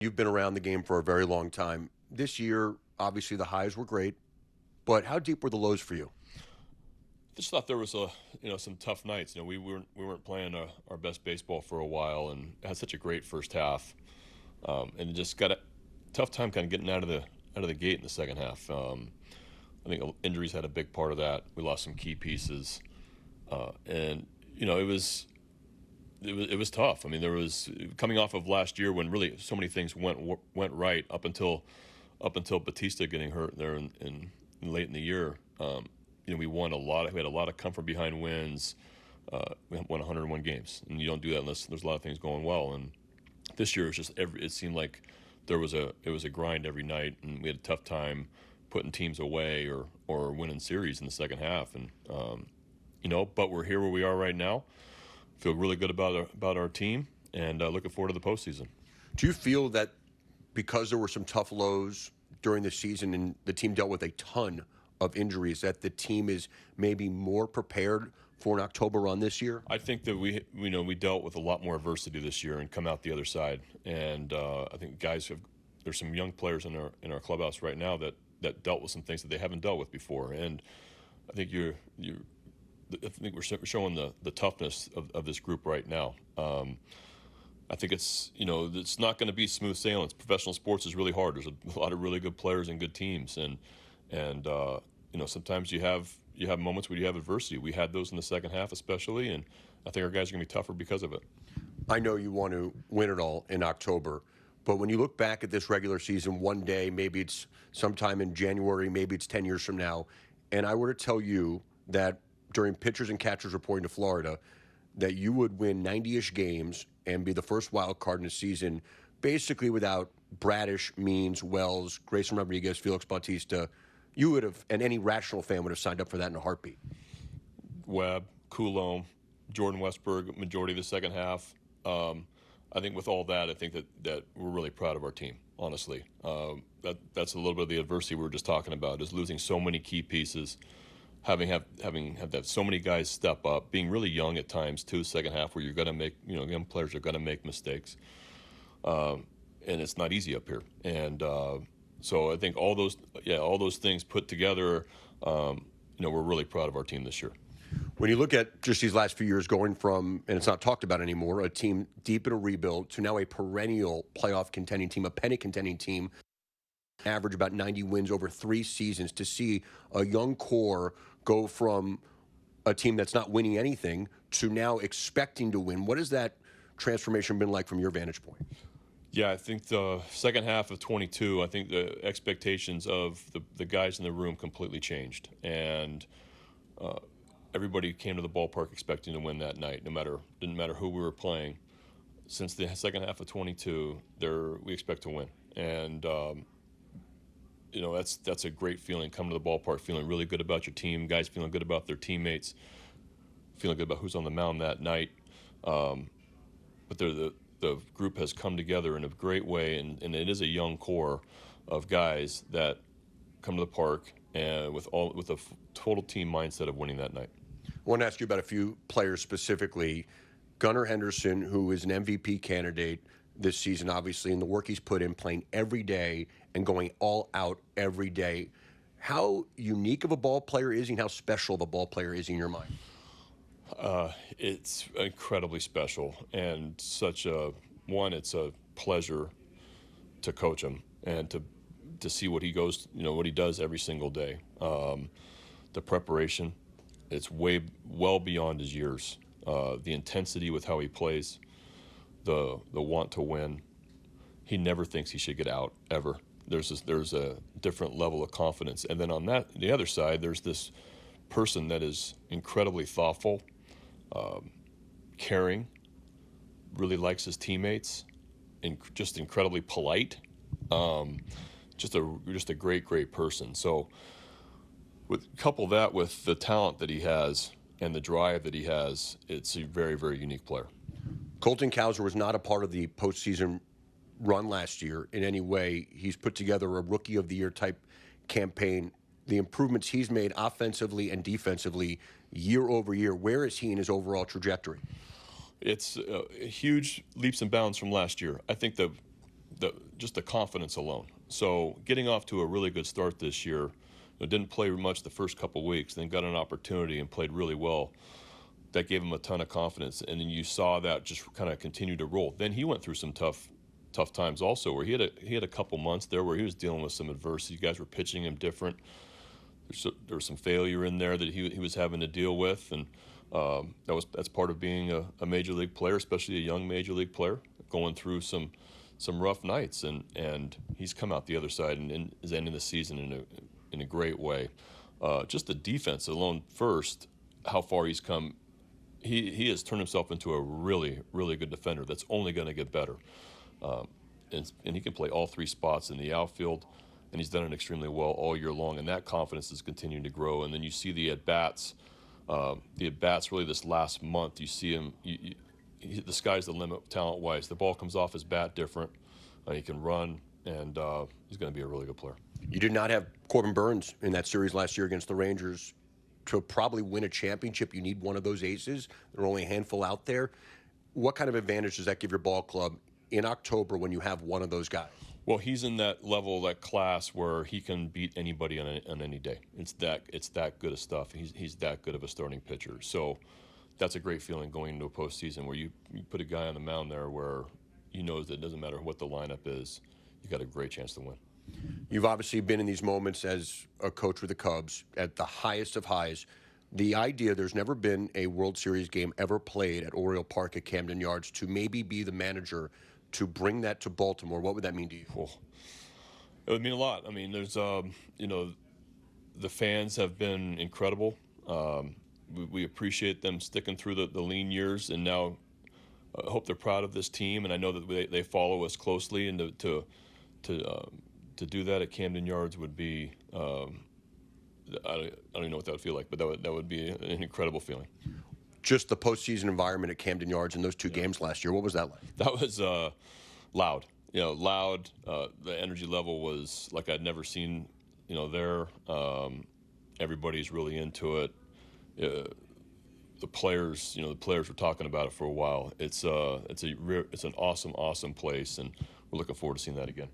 You've been around the game for a very long time. This year, obviously, the highs were great, but how deep were the lows for you? Just thought there was some tough nights. We weren't playing our best baseball for a while, and had such a great first half, and just got a tough time kind of getting out of the gate in the second half. I think injuries had a big part of that. We lost some key pieces, and it was tough. I mean, there was coming off of last year when really so many things went right up until Batista getting hurt there in late in the year. We won a lot. We had a lot of come from behind wins. We won 101 games, and you don't do that unless there's a lot of things going well. And this year, it seemed like it was a grind every night, and we had a tough time putting teams away or winning series in the second half. And but we're here where we are right now. Feel really good about our team, and looking forward to the postseason. Do you feel that because there were some tough lows during the season and the team dealt with a ton of injuries, that the team is maybe more prepared for an October run this year? I think that we dealt with a lot more adversity this year and come out the other side. And I think there's some young players in our clubhouse right now that dealt with some things that they haven't dealt with before. And I think I think we're showing the toughness of this group right now. I think it's not going to be smooth sailing. Professional sports is really hard. There's a lot of really good players and good teams, and sometimes you have moments where you have adversity. We had those in the second half, especially, and I think our guys are going to be tougher because of it. I know you want to win it all in October, but when you look back at this regular season one day, maybe it's sometime in January, maybe it's 10 years from now, and I were to tell you that during pitchers and catchers reporting to Florida, that you would win 90-ish games and be the first wild card in the season, basically without Bradish, Means, Wells, Grayson Rodriguez, Felix Bautista, you would have, and any rational fan would have signed up for that in a heartbeat. Webb, Coulomb, Jordan Westberg, majority of the second half. I think with all that, I think that we're really proud of our team, honestly. That's a little bit of the adversity we were just talking about, is losing so many key pieces, having had so many guys step up, being really young at times too, second half, where you're going to make, young players are going to make mistakes. And it's not easy up here. And so I think all those things put together, we're really proud of our team this year. When you look at just these last few years going from, and it's not talked about anymore, a team deep in a rebuild to now a perennial playoff contending team, a pennant contending team, average about 90 wins over 3 seasons, to see a young core go from a team that's not winning anything to now expecting to win. What has that transformation been like from your vantage point? Yeah, I think the second half of 22, I think the expectations of the guys in the room completely changed. And everybody came to the ballpark expecting to win that night, didn't matter who we were playing. Since the second half of 22, we expect to win. And that's a great feeling, coming to the ballpark, feeling really good about your team, guys feeling good about their teammates, feeling good about who's on the mound that night. But the group has come together in a great way, and it is a young core of guys that come to the park and with a total team mindset of winning that night. I want to ask you about a few players specifically. Gunnar Henderson, who is an MVP candidate this season, obviously, and the work he's put in, playing every day and going all out every day. How unique of a ball player is he, and how special of a ball player is he in your mind? It's incredibly special, and it's a pleasure to coach him and to see what he what he does every single day. The preparation, it's well beyond his years. The intensity with how he plays, the want to win. He never thinks he should get out, ever. There's a different level of confidence. And then on the other side, there's this person that is incredibly thoughtful, caring, really likes his teammates, and just incredibly polite. Just a great person. So couple that with the talent that he has and the drive that he has, it's a very, very unique player. Colton Cowser was not a part of the postseason run last year in any way. He's put together a Rookie of the Year type campaign. The improvements he's made offensively and defensively year over year, where is he in his overall trajectory? It's huge leaps and bounds from last year. I think just the confidence alone. So getting off to a really good start this year, didn't play much the first couple weeks, then got an opportunity and played really well. That gave him a ton of confidence, and then you saw that just kind of continue to roll. Then he went through some tough times also, where he had a couple months there where he was dealing with some adversity. You guys were pitching him different. There was some failure in there that he was having to deal with, and that's part of being a major league player, especially a young major league player, going through some rough nights, and he's come out the other side and is ending the season in a great way. Just the defense alone, first, how far he's come. He has turned himself into a really, really good defender that's only going to get better. And he can play all three spots in the outfield, and he's done it extremely well all year long, and that confidence is continuing to grow. And then you see the at-bats really this last month. You see him, the sky's the limit talent-wise. The ball comes off his bat different. He can run, and he's going to be a really good player. You did not have Corbin Burnes in that series last year against the Rangers. To probably win a championship, you need one of those aces. There are only a handful out there. What kind of advantage does that give your ball club in October when you have one of those guys? Well, he's in that level, that class where he can beat anybody on any day. It's that good of stuff. He's that good of a starting pitcher. So that's a great feeling going into a postseason where you put a guy on the mound there where he knows that it doesn't matter what the lineup is, you got a great chance to win. You've obviously been in these moments as a coach with the Cubs at the highest of highs. The idea, there's never been a World Series game ever played at Oriole Park at Camden Yards, to maybe be the manager to bring that to Baltimore. What would that mean to you? Oh, it would mean a lot. I mean, there's, the fans have been incredible. We appreciate them sticking through the lean years, and now I hope they're proud of this team, and I know that they follow us closely, and to do that at Camden Yards would be, I don't even know what that would feel like, but that would be an incredible feeling. Just the postseason environment at Camden Yards in those two games last year, what was that like? That was loud. Loud. The energy level was like I'd never seen, there. Everybody's really into it. The players were talking about it for a while. It's an awesome place, and we're looking forward to seeing that again.